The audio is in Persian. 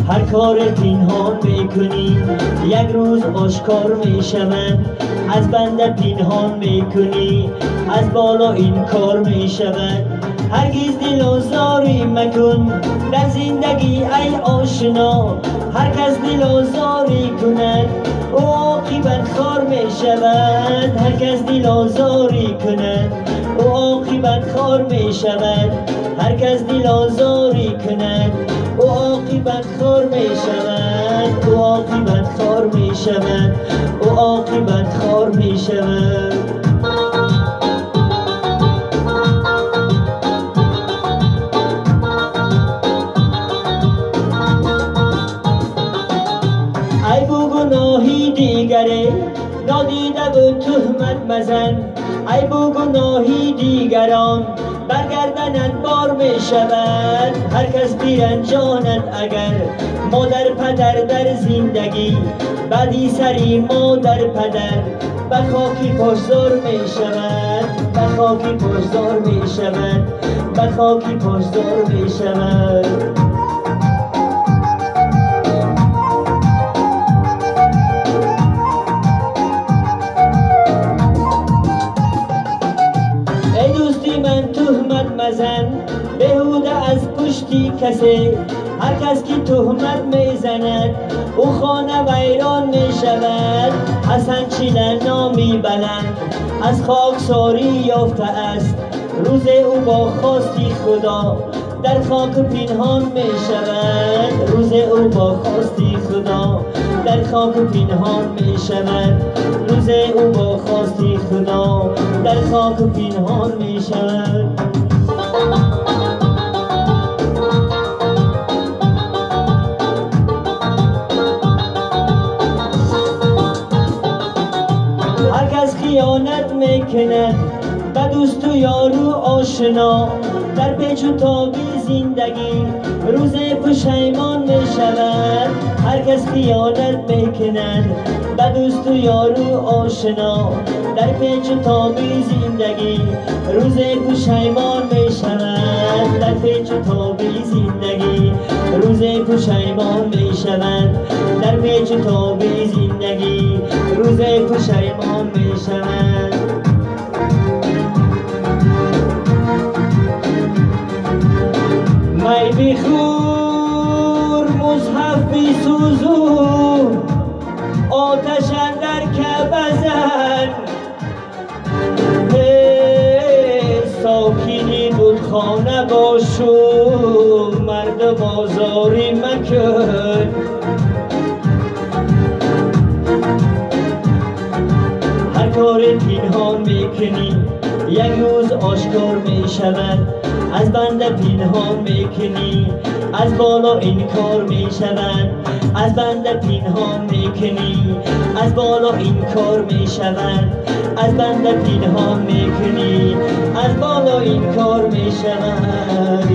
هر کار پنهان میکنی یک روز آشکار میشود، از بنده پنهان میکنی از بالا این کار میشود. هرگز دل آزاری مکن در زندگی ای آشنا، هر کس دل آزاری کند او عاقبت خار میشود. هر کس دل آزاری کند او عاقبت خار میشود. هر کس دل آزاری کند او عاقبت خار میشود. او عاقبت خار میشود. او عاقبت خار میشود. ای بو گناهی دیگره نادیده و تهمت مزن، ای بو گناهی دیگران بر گردنت بار می شود. هر کس بیرنجاند اگر مادر پدر در زندگی، بعدی سری مادر پدر به خاکی پاسدار می شود. به خاکی پاسدار می شود. به خاکی پاسدار می شود. تهمت مزن بهوده از پشتی کسی، هر کس که تهمت میزند او خانه ویران می شود. حسن چیله نامی بلند از خاکساری یافته است، روز او با خواستی خدا در خاک پنهان می شود. روز او با خواستی خدا در خاک پنهان می شود. روز او با خواستی خدا در خاک پنهان می شود. هر کس خیانت میکند به دوست و یار و آشنا، در پیچ و تابی زندگی روز پشیمان می شود. هر کس خیانت میکند به دوست و یار و آشنا، در پیچ و تابی زندگی روز پشیمان می شود. در پیچ و تابی زندگی روز پشیمان می شود. در پیچ و تابی زندگی روز پشیمان می شود. می بخور مصحف بسوزو، آتش اندر کعبه زن، ساکنی بتخانه باشو مرد بازاری مکن. هر کار پنهان میکنی یک روز آشکار میشود، از بنده پنهان میکنی از بالا انکار میشود. از بنده پنهان میکنی از بالا انکار میشود. از بنده پنهان میکنی از بالا انکار میشود.